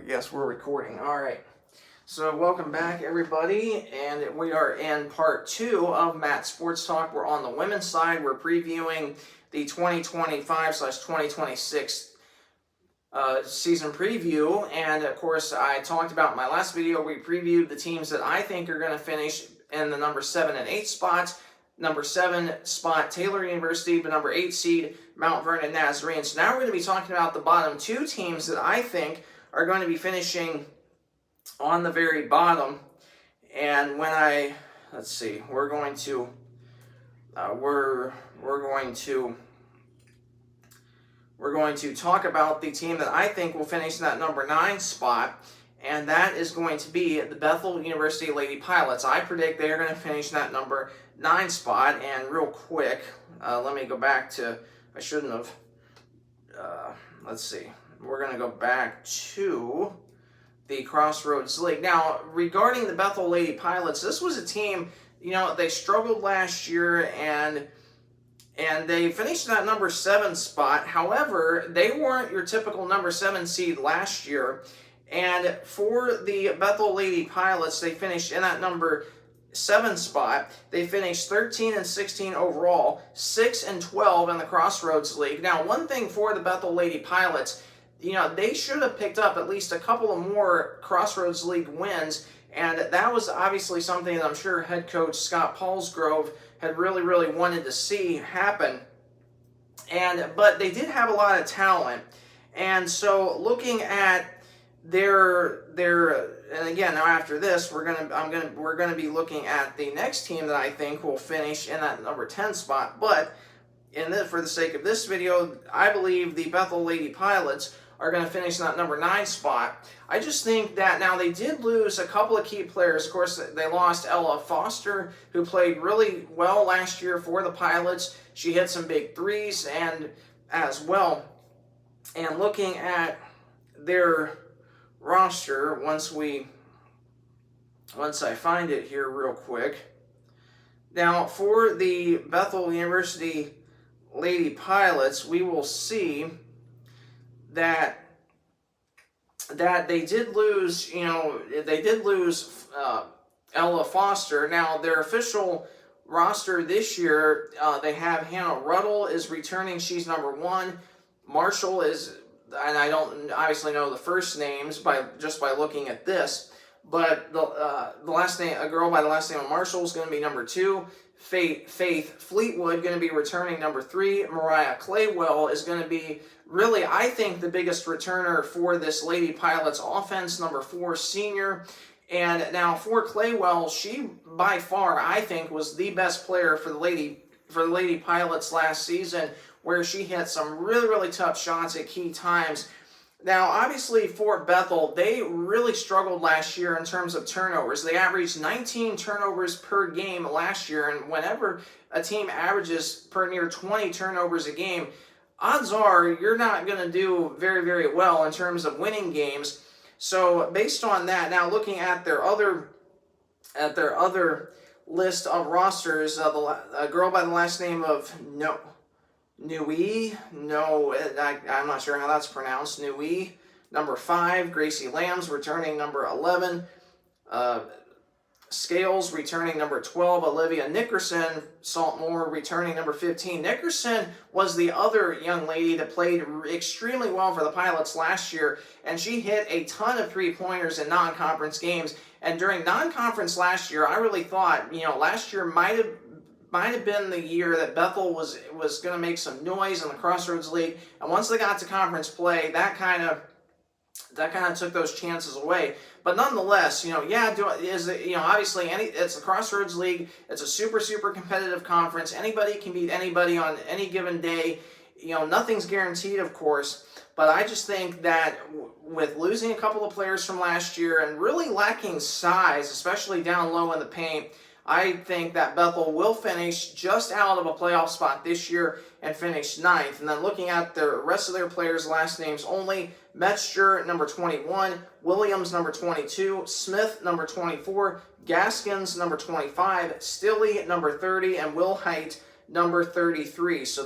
Yes, we're recording. All right. So welcome back, everybody, and we are in part 2 of Matt's Sports Talk. We're on the women's side. We're previewing the 2025/2026 season preview, and of course, I talked about in my last video. We previewed the teams that I think are going to finish in the number 7 and 8 spots. Number 7 spot, Taylor University, but number 8 seed, Mount Vernon Nazarene. So now we're going to be talking about the bottom 2 teams that I think are going to be finishing on the very bottom. And when let's see, we're going to talk about the team that I think will finish in that number 9 spot, and that is going to be the Bethel University Lady Pilots. I predict they are going to finish in that number 9 spot. And real quick, let me go back to, I shouldn't have, let's see, we're going to go back to the Crossroads League. Now, regarding the Bethel Lady Pilots, this was a team, they struggled last year, and they finished in that number 7 spot. However, they weren't your typical number 7 seed last year. And for the Bethel Lady Pilots, they finished in that number 7 spot. They finished 13-16 overall, 6-12 in the Crossroads League. Now, one thing for the Bethel Lady Pilots, they should have picked up at least a couple of more Crossroads League wins, and that was obviously something that I'm sure head coach Scott Paulsgrove had really wanted to see happen. But they did have a lot of talent, and so looking at their and again, now after this, we're gonna be looking at the next team that I think will finish in that number 10 spot. But for the sake of this video, I believe the Bethel Lady Pilots are going to finish in that number 9 spot. I just think that now they did lose a couple of key players. Of course, they lost Ella Foster, who played really well last year for the Pilots. She hit some big threes and as well. And looking at their roster, once I find it here real quick. Now, for the Bethel University Lady Pilots, we will see that they did lose, Ella Foster. Now, their official roster this year, they have Hannah Ruddle is returning. She's number 1. Marshall is, and I don't obviously know the first names just by looking at this, but the last name, a girl by the last name of Marshall, is going to be number 2. Faith Fleetwood going to be returning number 3. Mariah Claywell is going to be really, I think, the biggest returner for this Lady Pilots offense, number 4 senior. And now for Claywell, she by far, I think, was the best player for the Lady Pilots last season, where she hit some really tough shots at key times. Now, obviously, for Bethel, they really struggled last year in terms of turnovers. They averaged 19 turnovers per game last year, and whenever a team averages per near 20 turnovers a game, odds are you're not going to do very well in terms of winning games. So, based on that, now looking at their other list of rosters, a girl by the last name of I'm not sure how that's pronounced. Nui, number 5. Gracie Lambs returning number 11. Scales returning number 12. Olivia Nickerson, Saltmore, returning number 15. Nickerson was the other young lady that played extremely well for the Pilots last year, and she hit a ton of 3-pointers in non-conference games. And during non-conference last year, I really thought, last year might have been the year that Bethel was going to make some noise in the Crossroads League, and once they got to conference play, that kind of took those chances away. But nonetheless, obviously it's the Crossroads League. It's a super competitive conference. Anybody can beat anybody on any given day. Nothing's guaranteed, of course. But I just think that with losing a couple of players from last year and really lacking size, especially down low in the paint, I think that Bethel will finish just out of a playoff spot this year and finish 9th. And then looking at the rest of their players' last names only, Metzger, number 21, Williams, number 22, Smith, number 24, Gaskins, number 25, Stilley, number 30, and Wilhite, number 33. So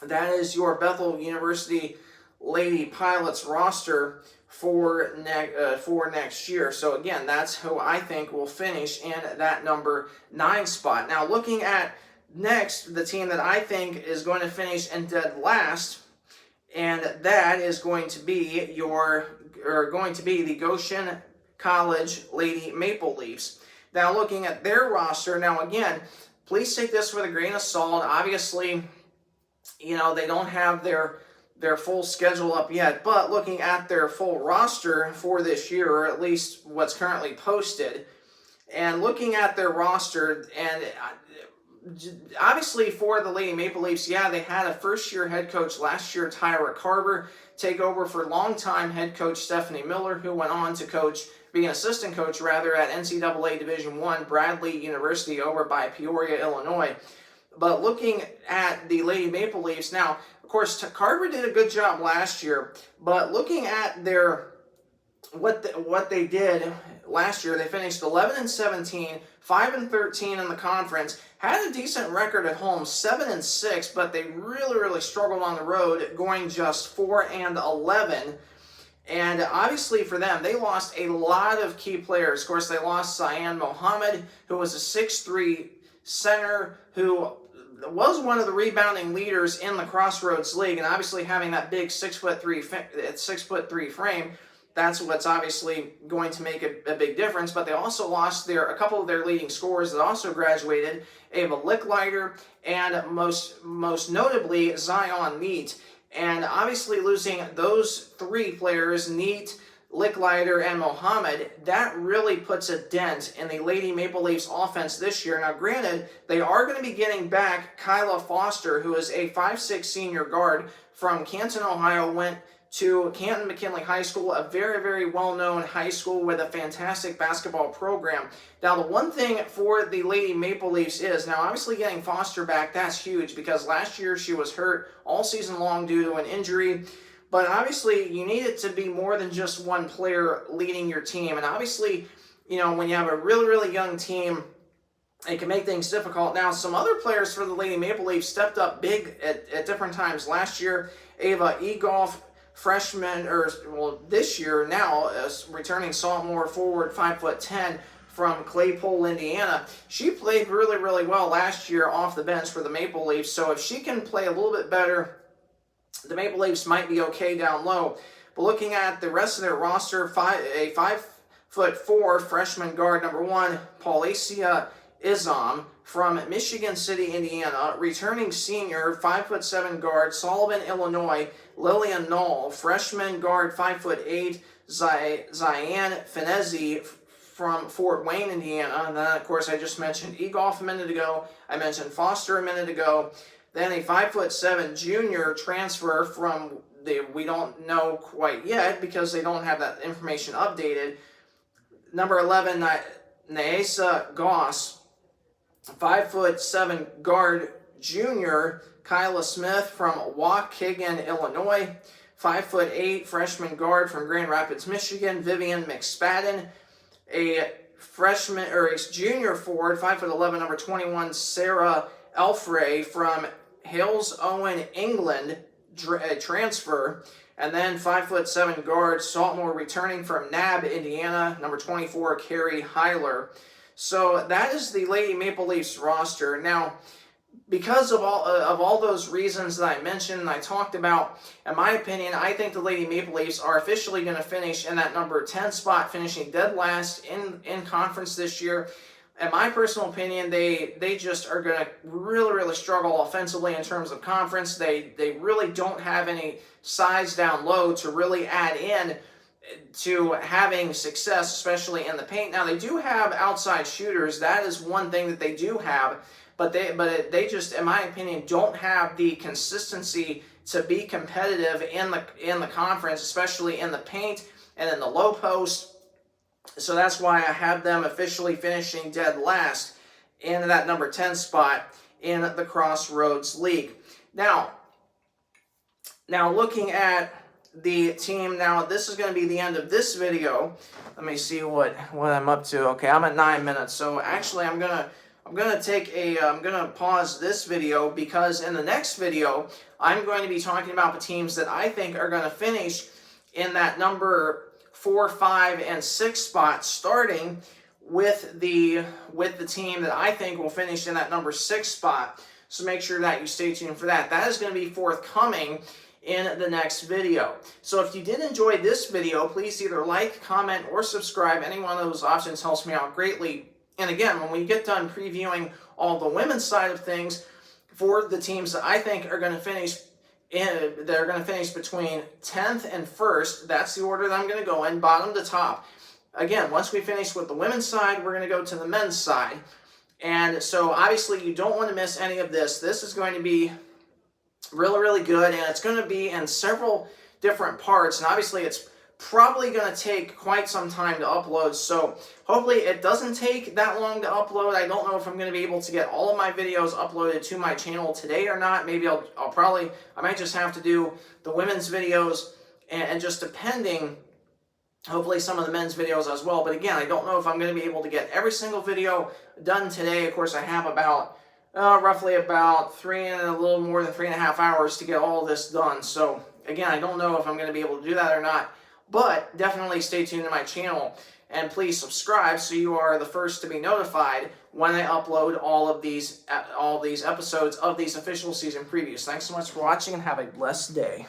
that is your Bethel University Lady Pilots roster for next year. So again, that's who I think will finish in that number 9 spot. Now looking at next, the team that I think is going to finish in dead last, and that is going to be the Goshen College Lady Maple Leafs. Now looking at their roster, now again, please take this with a grain of salt. Obviously, you know, they don't have their full schedule up yet, but looking at their full roster for this year, or at least what's currently posted, and looking at their roster, and obviously for the Lady Maple Leafs, yeah, they had a first-year head coach last year, Tyra Carver, take over for longtime head coach Stephanie Miller, who went on to be an assistant coach at NCAA Division I Bradley University over by Peoria, Illinois. But looking at the Lady Maple Leafs now, of course, Carver did a good job last year, but looking at what they did last year, they finished 11-17, 5-13 in the conference, had a decent record at home, 7-6, but they really struggled on the road, going just 4-11. And obviously for them, they lost a lot of key players. Of course, they lost Cyan Mohammed, who was a 6'3" center who was one of the rebounding leaders in the Crossroads League, and obviously having that big 6'3" frame, that's what's obviously going to make a big difference. But they also lost a couple of their leading scorers that also graduated, Ava Licklider, and most notably Zion Neat. And obviously losing those 3 players, Neat, Licklider, and Mohammed, that really puts a dent in the Lady Maple Leafs offense this year. Now granted, they are going to be getting back Kyla Foster, who is a 5'6" senior guard from Canton, Ohio, went to Canton McKinley High School, a very well-known high school with a fantastic basketball program. Now, the one thing for the Lady Maple Leafs is, now obviously getting Foster back, that's huge, because last year she was hurt all season long due to an injury. But obviously, you need it to be more than just one player leading your team. And obviously, you know, when you have a really young team, it can make things difficult. Now, some other players for the Lady Maple Leafs stepped up big at different times last year. Ava Egolf, freshman, this year now, returning sophomore forward, 5'10", from Claypole, Indiana. She played really well last year off the bench for the Maple Leafs. So if she can play a little bit better, the Maple Leafs might be okay down low. But looking at the rest of their roster, a 5'4" freshman guard, number 1, Paulacia Izam from Michigan City, Indiana. Returning senior, 5'7" guard, Sullivan, Illinois, Lillian Knoll. Freshman guard, 5'8", Zian Finezi from Fort Wayne, Indiana. And then, of course, I just mentioned Egolf a minute ago. I mentioned Foster a minute ago. Then a 5'7" junior transfer from we don't know quite yet because they don't have that information updated. Number 11, Naesa Goss, 5'7" guard junior, Kyla Smith from Waukegan, Illinois. 5'8" freshman guard from Grand Rapids, Michigan, Vivian McSpadden. A freshman or a junior forward, 5'11", number 21, Sarah Elfrey from Hales Owen, England, transfer. And then 5'7" guard, sophomore returning from Nab, Indiana, number 24, Carrie Heiler. So that is the Lady Maple Leafs roster. Now, because of all those reasons that I mentioned and I talked about, in my opinion, I think the Lady Maple Leafs are officially going to finish in that number 10 spot, finishing dead last in conference this year. In my personal opinion, they just are going to really struggle offensively in terms of conference. They really don't have any size down low to really add in to having success, especially in the paint. Now, they do have outside shooters. That is one thing that they do have, but they just, in my opinion, don't have the consistency to be competitive in the conference, especially in the paint and in the low post. So that's why I have them officially finishing dead last in that number 10 spot in the Crossroads League. Now looking at the team, now this is going to be the end of this video. Let me see what I'm up to. Okay, I'm at 9 minutes. So actually I'm going to I'm going to pause this video because in the next video, I'm going to be talking about the teams that I think are going to finish in that number 4, 5, and 6 spot, starting with the team that I think will finish in that number 6 spot. So make sure that you stay tuned for that. That is going to be forthcoming in the next video. So if you did enjoy this video, please either like, comment, or subscribe. Any one of those options helps me out greatly. And again, when we get done previewing all the women's side of things for the teams that I think are going to finish between 10th and 1st, that's the order that I'm going to go in, bottom to top. Again, once we finish with the women's side, we're going to go to the men's side. And so obviously you don't want to miss any of this. This is going to be really, really good, and it's going to be in several different parts. And obviously it's probably going to take quite some time to upload, so hopefully it doesn't take that long to upload. I don't know if I'm going to be able to get all of my videos uploaded to my channel today or not. Maybe I might just have to do the women's videos and just depending, hopefully some of the men's videos as well. But again, I don't know if I'm going to be able to get every single video done today. Of course, I have about roughly about a little more than 3.5 hours to get all this done. So again, I don't know if I'm going to be able to do that or not. But definitely stay tuned to my channel, and please subscribe so you are the first to be notified when I upload all these episodes of these official season previews. Thanks so much for watching, and have a blessed day.